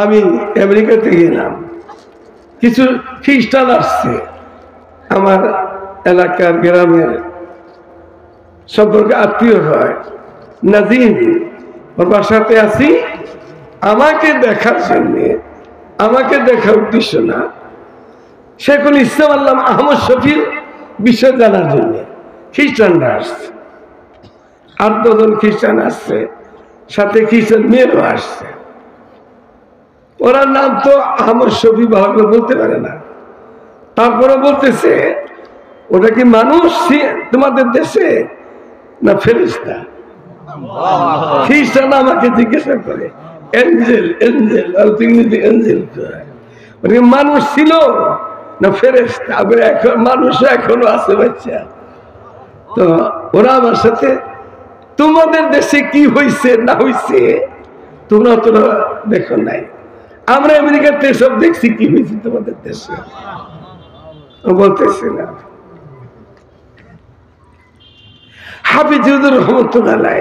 আমি আমেরিকাতে গেলাম, কিছু খ্রিস্টান আসছে আমার এলাকার গ্রামের সম্পর্কে আত্মীয় হয়, নাজিম ওর বাসাতে আছি, আমাকে দেখার জন্যে, আমাকে দেখার উদ্দেশ্য না, শেখুল ইসলাম আল্লামা আহমদ শফির বিষয় জানার জন্য খ্রিস্টানরা আসছে, 8-10 জন খ্রিস্টান আসছে, সাথে খ্রিস্টান মেয়েরও আসছে। ওরা নাম তো আহমদ শফি ভালো করে বলতে পারে না, তারপরে বলতেছে ওটা কি মানুষ তোমাদের দেশে না ফেরেশতা? খ্রিস্টান আমাকে জিজ্ঞাসা করে এঞ্জেল এঞ্জেল এঞ্জেল মানুষ ছিল না ফেরেশতা? এখন মানুষ এখনো আছে বাচ্চা। তো ওরা আমার সাথে তোমাদের দেশে কি হয়েছে না হয়েছে তোমরা তোরা দেখো নাই, আমরা আমেরিকাতে সব দেখছি কি হয়েছে তোমাদের দেশে। বলতেছি না হাফিজুর রহমতুল্লাহ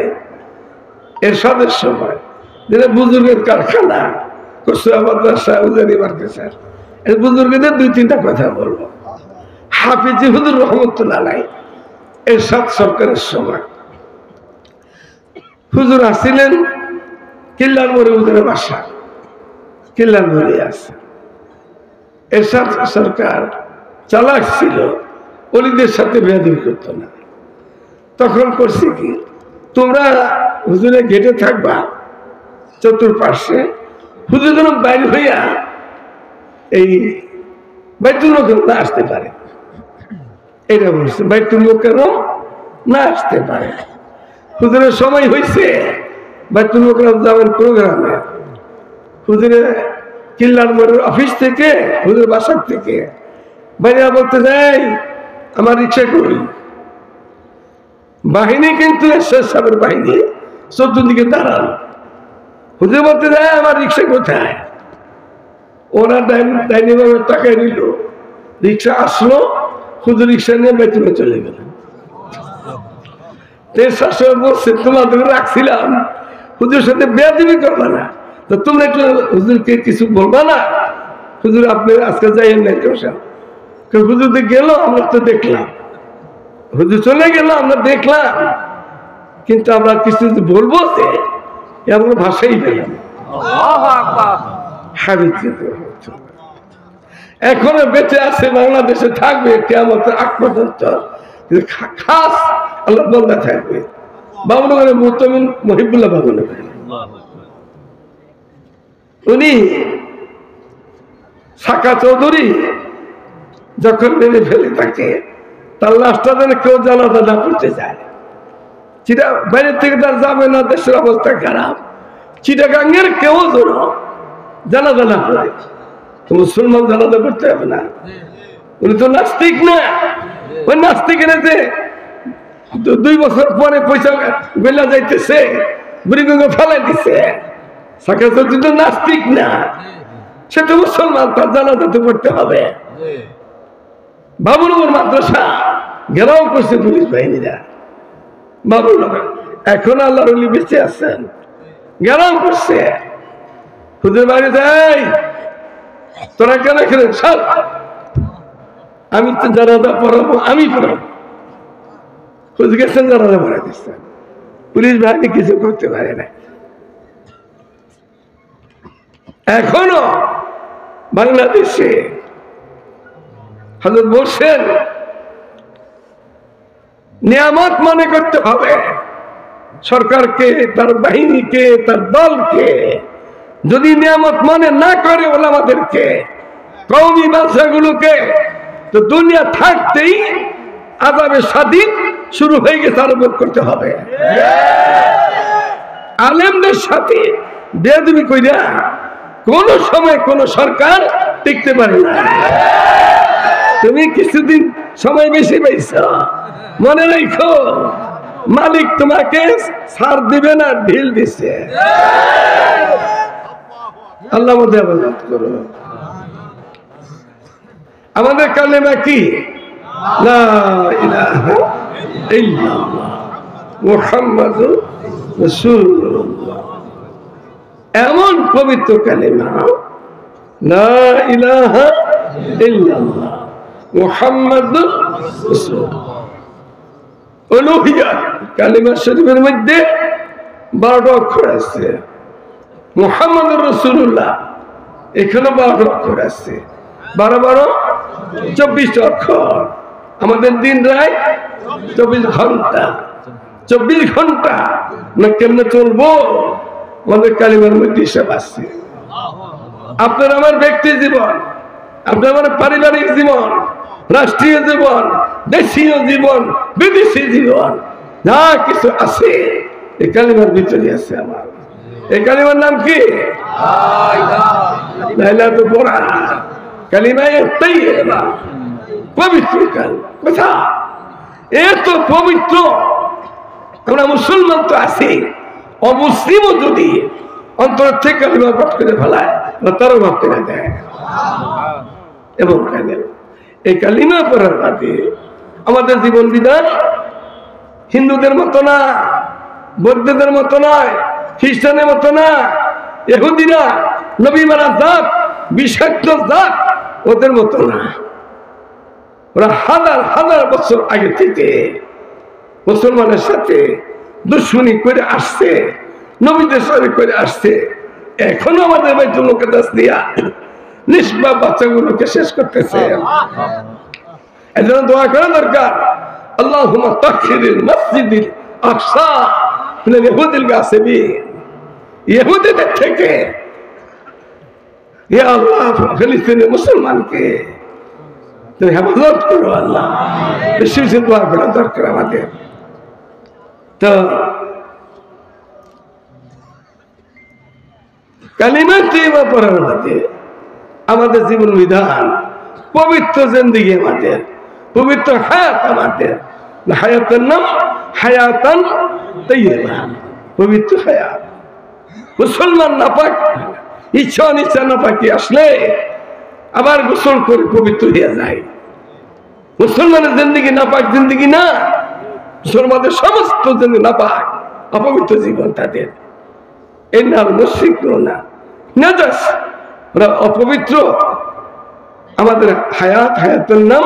এরশাদের সময় যেটা বুজুর্গের কারখানা বুজুর্গদের 2-3টা কথা বলবো। হাফিজুর রহমতুল্লাহ এরশাদ সরকারের সময় হুজুর আসছিলেন কিল্লার মোড়ে, হুজুরের বাসা কিল্লার মোড়ে আছে। এরশাদ সরকার চালাক ছিল, অলিদের সাথে বেয়াদবি করতো না। তখন করছি কি, তোমরা হুজুরের গেটে থাকবা চতুর্পার্শ্বে, হুজুর যেন বাইরে হইয়া এই বাইতুল মুকাররম না আসতে পারে, এটা বলছে। বাইতুল মুকাররম না আসতে পারে, হুজুরের সময় হয়েছে বাইতুল মুকাররম যাওয়ার প্রোগ্রামে। হুজুরের কিল্লার মোড়ের অফিস থেকে, হুজুরের বাসার থেকে বাইরে বলতে যাই আমার রিক্সা করি। বাহিনী কিন্তু এরশাদ সাহেবের বাহিনী চতুর্দিকে দাঁড়ানো। হুজুর বলতে যায় আমার রিক্সা কোথায়? ওরা ডাইনি ভাবে তাকায় নিল, রিক্সা আসলো, হুজুর রিক্সা নিয়ে বেতনে চলে গেল। এরশাদ সাহেব বলছে তোমাদের রাখছিলাম হুজুর সাথে বেয়াদবি করবা না, তো তোমরা একটু হুজুরকে কিছু বলবা না? হুজুর আপনি আজকে যাইয়েন না কেউ, হুজুর গেল, আমরা তো দেখলাম, হুজুর চলে গেল আমরা দেখলাম, কিন্তু আমরা কিছু বলবো এমন ভাষাই পেলাম। এখনো বেঁচে আছে, বাংলাদেশে থাকবে কিয়ামতের আগ পর্যন্ত, খাস আল্লাহ বান্দা থাকবে। বাবুনগরের মুহতামিম মহিবুল্লাহ বাবুনগর, উনি সাকা চৌধুরী যখন মেরে ফেলে থাকে, তার লাশটা যেন কেউ জানাজা না করতে যায়, বাইরে থেকে তার যাবে না, দেশের অবস্থা খারাপ, চিটাগাঙ্গের কেউ যেন জানাজা না করে। তো মুসলমান জানাজা করতে হবে না? উনি তো নাস্তিক না, ওই নাস্তিক এনেছে 2 বছর পরে পয়সা বেলা যাইতেছে, বুড়িগঙ্গা ফেলাই দিচ্ছে। সাকা চৌধুরী তো নাস্তিক না, সে তো মুসলমান, তার জানাজা তো করতে হবে। বাবুনগর মাদ্রাসা ঘেরাও করছে পুলিশ বাহিনীরা, বাবুনগর এখন আল্লাহর ওলি বেঁচে আছেন, ঘেরাও করছে। হুজুর বাড়ি যাই, তোরা কেন খেলেন সব, আমি তো জানাজা পড়াবো, আমি পড়াবো। হুজুর গেছেন জানাজা পড়া দিচ্ছেন, পুলিশ বাহিনী কিছু করতে পারে না। এখনো বাংলাদেশে হযরত বলছেন নিয়ামত মনে করতে হবে সরকারকে, তার বাহিনীকে, তার দলকে। যদি নিয়ামত মনে না করে ওলামাদেরকে, কওমি মাদ্রাসাগুলোকে, তো দুনিয়া থাকতেই আযাবে স্বাধীন শুরু হয়ে গেছে, আরম্ভ করতে হবে। আলেমদের সাথে বেয়াদবি কইরা কোন সময় কোন সরকার টিকতে পারে না। তুমি কিছুদিন সময় বেশি পাইছ, মনে রাখো মালিক তোমাকে ছাড় দিবে না, ঢিল দিচ্ছে। আল্লাহ মধ্যে আবাদত করো। আমাদের কালেমা কি? লা ইলাহা ইল্লাল্লাহ মুহাম্মাদুর রাসূলুল্লাহ। এমন পবিত্র কালিমা লা ইলাহা ইল্লাল্লাহ মুহাম্মাদুর রাসূলুল্লাহ। উলুহিয়াত কালিমা শরীফের মধ্যে 12টা অক্ষর আছে। মুহাম্মাদুর রাসূলুল্লাহ এখানে 12টা অক্ষর আছে। 12 24 অক্ষর। আমাদের দিন রাত 24 ঘন্টা। 24 ঘন্টা না কেমনে চলবো? আমাদের কালিমার মধ্যে হিসাব আছে। আপনার আমার ব্যক্তি জীবন, আপনার আমার পারিবারিক জীবন, রাষ্ট্রীয় জীবন, দেশীয় জীবন, বিদেশি জীবন, যা কিছু আছে এই কালিমার ভিতরে আছে। আমার এই কালিমার নাম কি? লাইলাতুল কোরআন। কালিমায়ে তাইয়্যিবা, পবিত্র কালিমা। কথা এত পবিত্র, আমরা মুসলমান তো আছি, অমুসলিমও যদি অন্তর থেকে কালিমা পাঠ করে ফেলায় তারও মাফ করে দেয়। এবং এই কালিমা পড়ার বাদে আমাদের জীবন বিধান হিন্দুদের মতো না, বৌদ্ধদের মতো নয়, খ্রিস্টানের মতো না, ইহুদিরা নবী মারা জাত, বিষাক্ত জাত, ওদের মতো না। ওরা হাজার হাজার বছর আগে থেকে মুসলমানের সাথে দুশ্মনী করে আসছে, নবীদের সাথে করে আসছে। এখনো আমাদের বাইতুল মুকাদ্দাস দিয়া নিষ্পাপ বাচ্চাগুলোকে শেষ করতেছে। এজন্য দোয়া করা দরকার, আল্লাহুম্মা তাহহিরিল মসজিদিল আকসা মিনাল ইহুদিল গাসিবিন। ইহুদিদের থেকে ইয়া আল্লাহ ফিলিস্তিনের মুসলমানকে তুমি হেফাজত করো আল্লাহ। বেশি বেশি দোয়া করা দরকার আমাদের। তো কালিমা তাইয়্যিবা পড়ার বাদে আমাদের জীবন বিধান পবিত্র জিন্দেগি, আমাদের পবিত্র হায়াত, আমাদের হায়াতের নাম হায়াতান তাইয়্যিবা, পবিত্র হায়াত। মুসলমান নাপাক, ইচ্ছা অনিচ্ছা নাপাকি আসলে আবার গোসল করে পবিত্র হয়ে যায়। মুসলমানের জিন্দেগি নাপাক জিন্দেগি না, মুসলমানদের সমস্ত জিন্দেগি নাপাক, অপবিত্র জীবন তাদের। এর নাম মুশরিক না, নাজাস, ওরা অপবিত্র। আমাদের হায়াত, হায়াতের নাম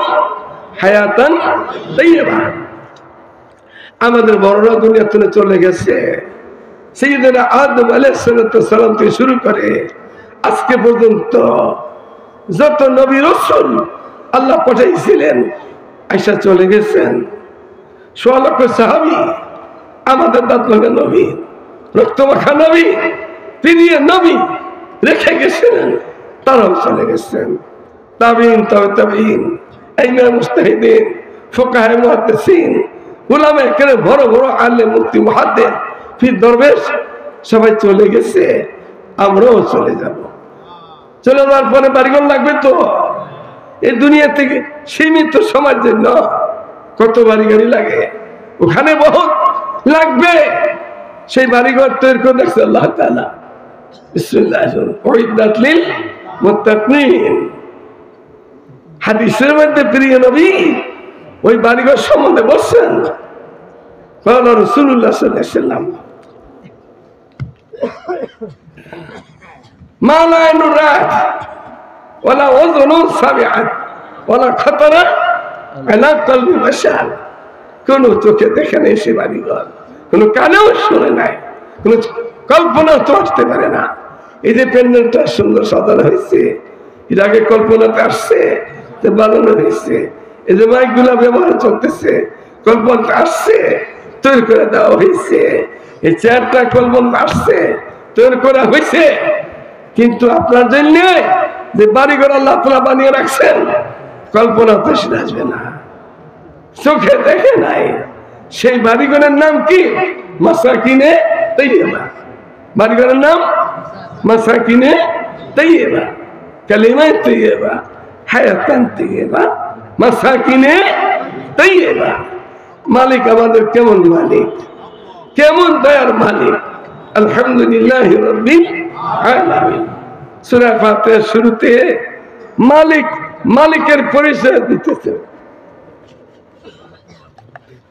হায়াতান তাইয়্যিবা। আমাদের বড়রা দুনিয়া থেকে চলে গেছে। সাইয়্যিদুনা আদম আলাইহিস সালাম থেকে শুরু করে আজকে পর্যন্ত যত নবী রাসূল আল্লাহ পাঠাইছিলেন আয়েশা চলে গেছেন। ১৬ লক্ষ সাহাবী আমাদের দাঁত ভাঙা নবী, রক্তমাখা নবী, প্রিয় নবী রেখে গেছিলেন, তারাও চলে গেছেন। তাবিঈন, তাবিঈন, ইমাম মুজতাহিদিন, ফুকাহায়ে মুহাদ্দিসিন, উলামায়ে কেরাম, বড় বড় আলেম, মুফতি, মুহাদ্দিস, পীর, দরবেশ সবাই চলে গেছে। আমরাও চলে যাব। চলে যাওয়ার পরে বাড়িঘর লাগবে তো। এই দুনিয়া থেকে সীমিত সময়ের জন্য কত বাড়ি গাড়ি লাগে, ওখানে বহুত লাগবে। সেই বাড়িঘর তৈরি করে দেখছে আল্লাহ তাআলা। বিসমিল্লাহ, উইদ্দাত লিল মুত্তাকিন। হাদিসের মধ্যে প্রিয় নবী ওই বাড়িঘর সম্বন্ধে বলছেন, ক্বালা রাসূলুল্লাহ সাল্লাল্লাহু আলাইহি ওয়াসাল্লাম, মা লা আইনুর রাআত ওয়ালা উযুনুন সামিআত ওয়ালা খাতারা আলা কলবি বাশার। কোন চোখে দেখে নাই সে বাড়িঘর, কোন কানেও শুনে নাই, কোন কল্পনাও তো আসতে পারে না। এই যে প্যান্ডেলটা সুন্দর সাজানো হয়েছে, এর আগে কল্পনাতে আসছে, বানানো হয়েছে। এই যে মাইকগুলা ব্যবহার চলতেছে, কল্পনা আসছে, তৈরি করে দেওয়া হয়েছে। এই চেয়ারটা কল্পনা আসছে, তৈরি করা হয়েছে। কিন্তু আপনার জন্য যে বাড়িঘর আল্লাহ তাআলা বানিয়ে রাখছেন, কল্পনা তো সেটা আসবে না, চোখে দেখে নাই। সেই বাড়িঘরের নাম কি? মাসাকিনে তাইয়্যিবা। বাড়িঘরের নাম মাসাকিনে তাইয়্যিবা, কালিমায়ে তাইয়্যিবা, হায়াতান তাইয়্যিবা, মাসাকিনে তাইয়্যিবা। মালিক আমাদের কেমন মালিক, কেমন দয়ার মালিক। আলহামদুলিল্লাহি রাব্বিল আলামিন। সূরা ফাতিহার শুরুতে মালিক, মালিকের পরিচয় দিতেছে।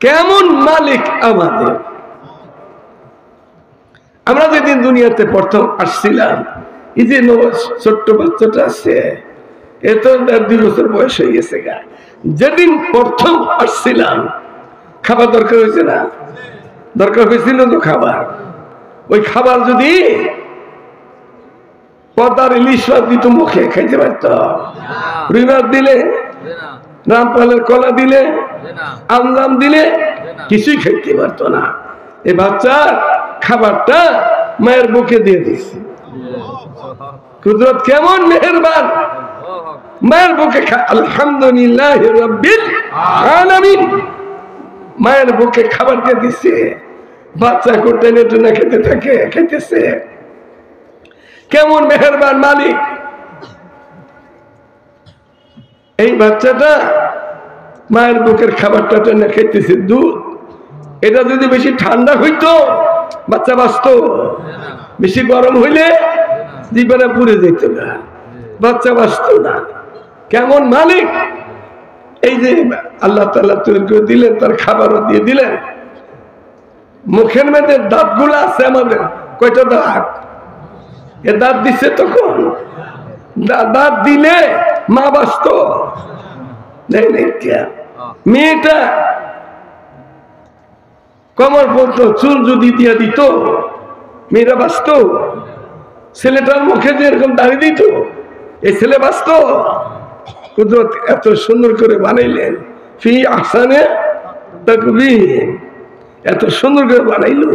কেমন মালিক আমাদের? আমরা যেদিন দুনিয়াতে প্রথম আসছিলাম, এই যে ছোট্ট বাচ্চাটা আছে, এ তো 2 বছর বয়স হয়ে গেছে গা। যেদিন প্রথম আসছিলাম খাবার দরকার হয়েছে না? দরকার হয়েছিল তো খাবার। ওই খাবার যদি পদ্মার ইলিশ মাছ দিত মুখে খাইতে পারত? রুই মাছ দিলে, রামপালের কলা দিলে, আমজাম দিলে কিছুই খাইতে পারতো না। এই বাচ্চার খাবারটা মায়ের বুকে দিয়ে দিচ্ছে। কুদরত কেমন মেহেরবান! মায়ের বুকে আলহামদুলিল্লাহ রাব্বিল আলামিন, মায়ের বুকে খাবার দিয়ে দিচ্ছে। বাচ্চা টেনে টেনে খেতে থাকে, খেতেছে। কেমন মেহেরবান মালিক! এই বাচ্চাটা মায়ের বুকের খাবারটা টেনে খেতেছে, দুধ। এটা যদি বেশি ঠান্ডা হইতো বাচ্চা বাঁচত, বেশি গরম হইলে জীবনে পুড়ে যেত না, বাচ্চা বাঁচত না। কেমন মালিক! এই যে আল্লাহ তাআলা তৈরি করে দিলেন, তার খাবারও দিয়ে দিলেন। মুখের মধ্যে দাঁতগুলো আছে আমাদের, কয়টা দাঁত? এ দাঁত দিচ্ছে তখন, দাঁত দিলে মা বাঁচত। মেয়েটা কমর পর্যন্ত চুল যদি দিয়ে দিত মেয়েরা বাঁচত। ছেলেটার মুখে যে এরকম দাঁড়িয়ে দিত, এই ছেলে বাঁচত। কুদরত এত সুন্দর করে বানাইলেন, ফি আহসানে তাকবীর, এত সুন্দর করে বানাইলো।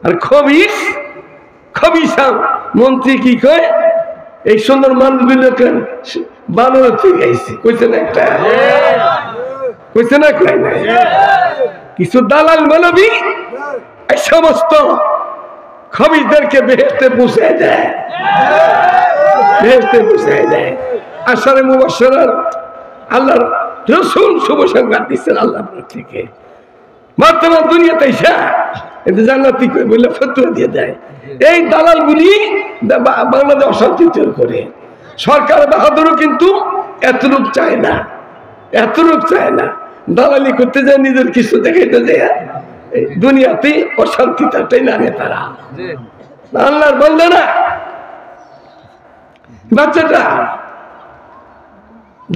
আর খবিস মন্ত্রী কি কয়, এই সুন্দর মানুষগুলোকে বানর থেকে আইছে, কইছে না? একটা কইছে না? কয় না? কিছু দালাল মৌলবি এই সমস্ত খবিসদেরকে বেহেশতে পৌঁছায় দেয়, বেহেশতে পৌঁছায় দেয়। আশারে মুবাশশারার আল্লাহর রাসূল শুভ সংবাদ দিচ্ছেন আল্লাহর পক্ষ থেকে। বর্তমান দুনিয়াতে এসে এতে জান্নাতি বলে ফতোয়া দিয়ে দেয়। এই দালালগুলি বাংলাদেশ অশান্তি তৈরি করে। সরকার বাহাদুরও কিন্তু এতটুক চায় না, এতটুক চায় না। দালালি করতে যায়, নিজের কিছু দেখাইতে যায়, দুনিয়াতে অশান্তিটা টেনে আনে তারা। আল্লাহর বললে না, বাচ্চাটা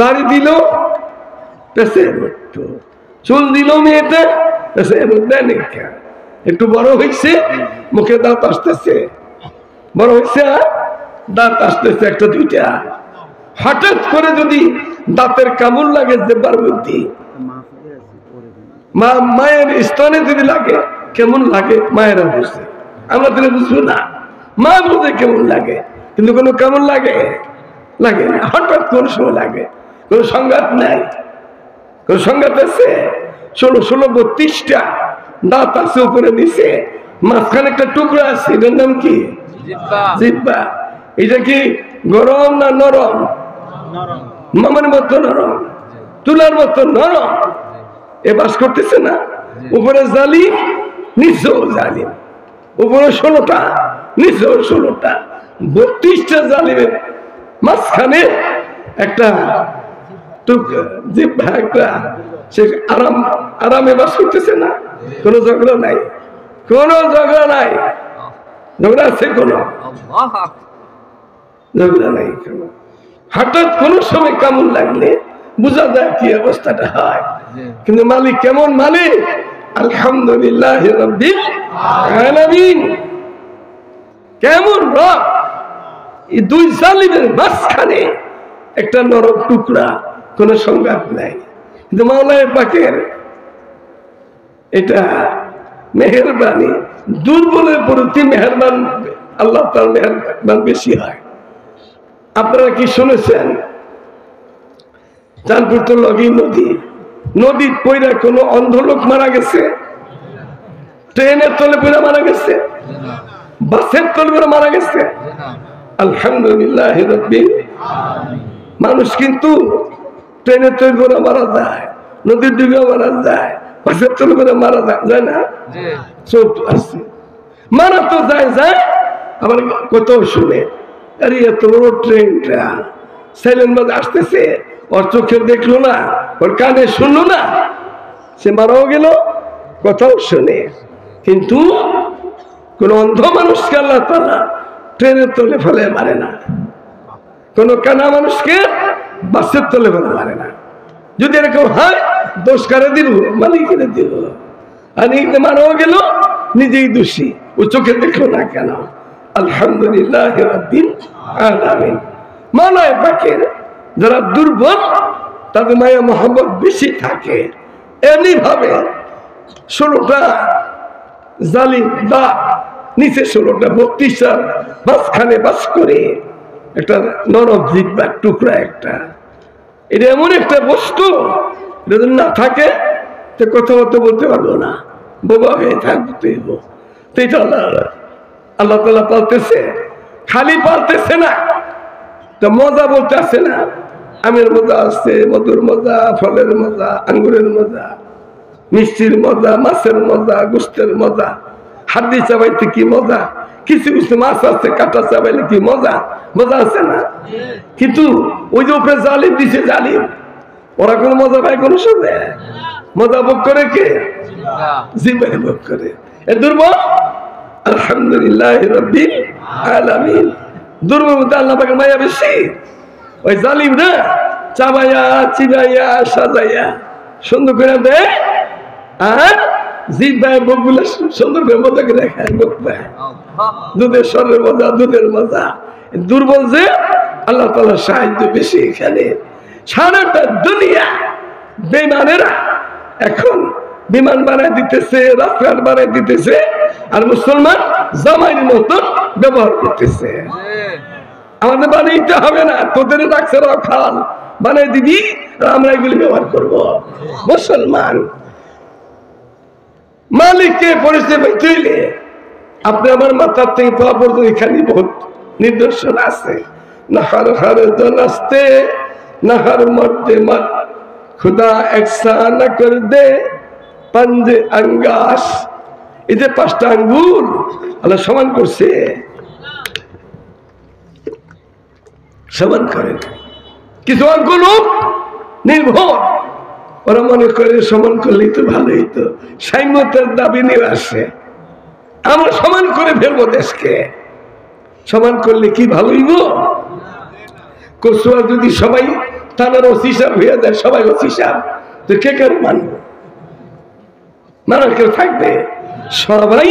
দাড়ি দিল পেশে মরতো, চুল দিল মেয়েটা পেশে মধ্যে একটু বড় হয়েছে, মুখে দাঁত আসতেছে, বড় হয়েছে, দাঁত আসতেছে একটা দুইটা। হঠাৎ করে যদি দাঁতের কামড় লাগে দেবার মধ্যে, মায়ের স্তনে যদি লাগে কেমন লাগে মায়েরা বুঝে, আমরা তাহলে বুঝবো না। মা বুঝে কেমন লাগে, কিন্তু কোনো কেমন লাগে লাগে না। হঠাৎ কোন সময় লাগে, কোন সংঘাত নাই, কোন সংঘাত আছে। 16-32টা দাঁত আছে উপরে নিচে, মাঝখানে একটা টুকরা আছে, এটার নাম কি? জিহ্বা। এটা কি গরম না নরম? মামার মতো নরম, তুলার মতো নরম। এ বাস করতেছে না। উপরে জালিম, নিচেও জালিম। উপরে 16টা, নিচেও 16টা, 32টা জালিমের মাঝখানে একটা জিহ্বা, একটা সে আরামে বাস করতেছে না। কোনো ঝগড়া নাই, কোনো ঝগড়া নাই। ঝগড়া আছে? কোনো ঝগড়া নাই। হঠাৎ কোন সময় কেমন লাগলে বোঝা যায় কি অবস্থাটা হয়। কিন্তু মালিক কেমন মালিক! আলহামদুলিল্লাহ রাব্বিল আলামিন। কেমন রব! এই দুই জালিমের মাঝখানে একটা নরম টুকরা, কোনো সংঘাত নাই। কিন্তু মাওলানা পাকের এটা মেহেরবানি। দুর্বলের প্রতি মেহেরবান আল্লাহ, তার মেহেরবান বেশি হয়। আপনারা কি শুনেছেন? চাঁদপুর তো লগি নদী, নদীর পয়রা কোনো অন্ধ লোক মারা গেছে? ট্রেনের তলে পয়রা মারা গেছে? বাসের তলে পয়রা মারা গেছে? আলহামদুলিল্লাহ রাব্বিল আলামিন। মানুষ কিন্তু ট্রেনের তলে পয়রা মারা যায়, নদীর ডুবে মারা যায়, বাসের তলে পয়রা মারা যায় না? চোখ আছে, মারা তো যায় যায়। আবার কত শুনে, আরে এত বড় ট্রেনটা সাইলেন্ট বাজে আসতেছে, ওর চোখে দেখলো না, ওর কানে শুনলো না, সে মারাও গেল, কথাও শুনে। কিন্তু কোন অন্ধ মানুষকে আল্লাহ তাআলা ট্রেনের তলে ফেলে মারে না, কোন কানা মানুষকে বাসের তলে ফেলে মারে না। যদি এরকম হয় দোষ কারে দিব? মালিকের দিব। আর নিজে মারাও গেল, নিজেই দোষী, ও চোখে দেখলো না কেন? আলহামদুলিল্লাহ রাব্বিল আলামিন। মাওলানা পাকের যারা দুর্বল তাদের মায়া মোহাম্মদ বেশি থাকে। এমনি ভাবে 16টা জালিম দাঁত, নিচে 16টা, 32টা মাঝখানে বাস করে একটা নরম জিহ্বার টুকরা একটা। এটা এমন একটা বস্তু, এটা যদি না থাকে তো কথাবার্তা বলতে পারবো না, বোবা হয়ে থাকবো। তো এটা আল্লাহ তাআলা পালতেছে, খালি পালতেছে না, তো মজা বলতে আসে না। আমের মজা আছে, মধুর মজা, ফলের মজা, আঙ্গুরের মজা, মিষ্টির মজা, মাছের মজা, গোস্তের মজা, হাড্ডি চাবাইতে কি মজা, কিছু কিছু মাছ আছে কাটা চাবাইলে কি মজা, মজা আছে না? কিন্তু ওই যে উপরে জালিম দিছে, জালিম, ওরা কোনো মজা পায় কোন সময়? মজা ভোগ করে কে? জিব্বাই ভোগ করে। এ দুর্বল। আলহামদুলিল্লাহ রাব্বিল আলামিন। দুর্বল মধ্যে আল্লাহ পাকের মায়া বেশি। ওই জালিম না চাবাইয়া চিবাইয়া সাজাইয়া সুন্দর করে দেয়, আর জিব্বায় মুখগুলো সুন্দর করে মজা করে খায়, মুখ পায় দুধের স্বরের মজা, দুধের মজা। দুর্বল যে আল্লাহ তাআলার সাহায্য বেশি এখানে। সারাটা দুনিয়া বেঈমানেরা এখন বিমান বানায় দিতেছে, রাস্তাঘাট বানায় দিতেছে, আর মুসলমান জামাইয়ের মতন ব্যবহার করতেছে। আমাদের বানাইতে হবে না, তোদের ডাক্তাররাও খাল বানাই দিবি, আমরা এগুলি ব্যবহার করব। মুসলমান মালিককে পরিচয় পাইতে হইলে আপনি আমার মাথার থেকে পাওয়া পর্যন্ত এখানে বহুত নিদর্শন আছে। নাহার হার দনাস্তে নাহার মধ্যে মত খুদা একসা না কর দে পাঞ্জে আঙ্গাস। এই যে 5টা আঙ্গুল আল্লাহ সমান করছে, সমান করেন। কিছু আঙ্গুল নির্ভর, ওরা মনে করে সমান করলেই তো ভালোই, তো সাইমতের দাবি নিয়ে আসে, আমরা সমান করে ফেলবো দেশকে। সমান করলে কি ভালো হইব? কচুয়া যদি সবাই থানার ওসি সাহেব হয়ে যায়, সবাই ওসি সাহেব, তো কে কারো মানবো? মানার কেউ থাকবে? সবাই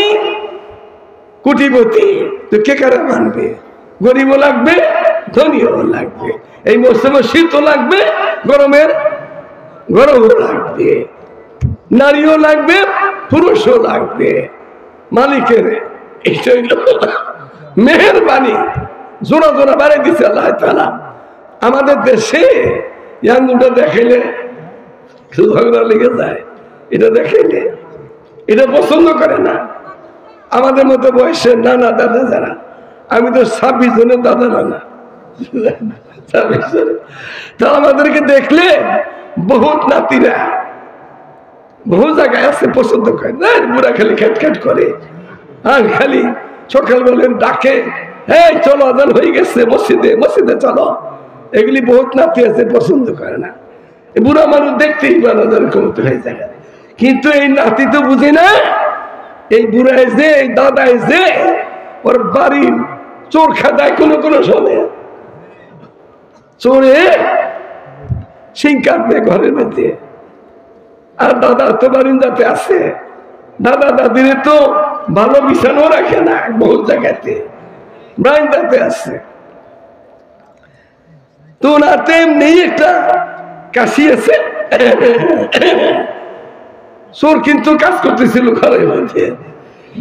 কোটিপতি, তো কে কারো মানবে? গরিবও লাগবে, ধনীও লাগবে, এই মৌসুমে শীতও লাগবে, গরমের গরমও লাগবে, নারীও লাগবে, পুরুষও লাগবে। মালিকের এটা মেহেরবানি, জোড়া জোড়া বাড়াই দিচ্ছে আল্লাহ তাআলা। আমাদের দেশে আঙ্গুলটা দেখাইলে ঝগড়া লেগে যায়, এটা দেখাইলে এটা পছন্দ করে না। আমাদের মতো বয়সের নানা দাদা যারা, আমি তো 26 জনের দাদা নানা, 26 জনের, তা আমাদেরকে দেখলে বহুত নাতিরা বহু জায়গায় আছে পছন্দ করে না, বুড়া খালি খ্যাট খ্যাট করে, আর খালি সকালবেলা ডাকে, এই চলো আজান হয়ে গেছে, মসজিদে মসজিদে চলো। এগুলি বহুত নাতি আছে, পছন্দ করে না। বুড়া মানুষ দেখতেই পারে কমতে হয়ে যায়, কিন্তু এই নাতি তো বুঝে না। এই বুড়ায় যে, এই দাদায় যে ওর বাড়ির চোর খাদায় কোনো সময় চোরে সিং কাটবে ঘরের মধ্যে। আর দাদা তো বারিন্দাতে আছে, দাদা দাদিরে তো ভালো বিছানো রাখে না, বহুত জায়গাতে বারিন্দাতে আছে। তো ওনাতে এমনি একটা কাশি আছে, চোর কিন্তু কাজ করতেছিল ঘরের মধ্যে।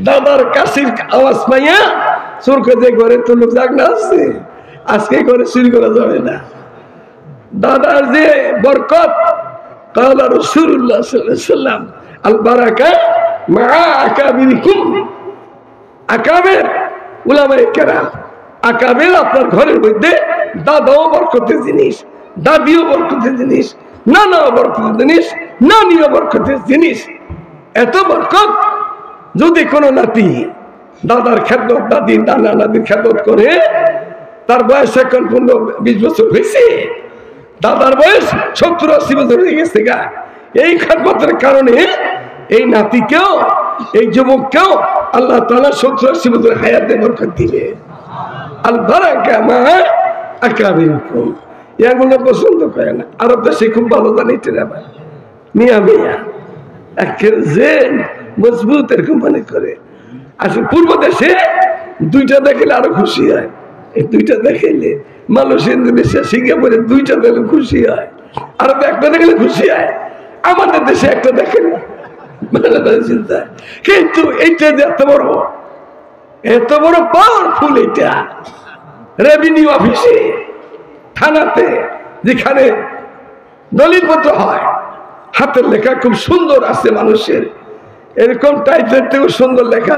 দাদার কাশির আওয়াজ পাইয়া চোর কাজে ঘরে তো লোক জাগনা আছে, আজকে ঘরে চুরি করা যাবে না। দাদার যে বরকত, قال رسول الله صلى الله عليه وسلم البركة مع أكابركم। আকাবের উলামায়ে কেরাম, আকাবের আপনার ঘরের মধ্যে দাদাও বরকতের জিনিস, দাদিও বরকতের জিনিস, নানাও বরকতের জিনিস, নানিও বরকতের জিনিস। এত বরকত যদি কোনো নাতি দাদার খেদমত, দাদি নানা নাদির খেদমত করে, তার বয়স এখন 15-20 বছর হয়েছে, দাদার বয়স 70-80 বছর হয়ে গেছে গা, এই খেদমতের কারণে এই নাতিকেও এই যুবককেও আল্লাহ তাআলা 70-80 বছর হায়াতে বরকত দিবে। আল বারাকা মা আকাবিরকুম। এগুলো পছন্দ করে না। আরব দেশে খুব ভালো জানিতে যাবে মিয়া মিয়া যে মজবুত এরকম মনে করে। আচ্ছা, পূর্ব দেশে দুইটা দেখলে আরো খুশি হয়। এই দুইটা দেখলে মানুষ ইন্দোনেশিয়া সিঙ্গাপুরে দুইটা দেখলে খুশি হয়, আর একটা দেখলে খুশি হয়। আমাদের দেশে একটা দেখে না, চিন্তা। কিন্তু এইটা যে এত বড় পাওয়ারফুল, এটা রেভিনিউ অফিসে, থানাতে, যেখানে দলিলপত্র হয়, হাতের লেখা খুব সুন্দর আছে মানুষের, এরকম টাইপের থেকেও সুন্দর লেখা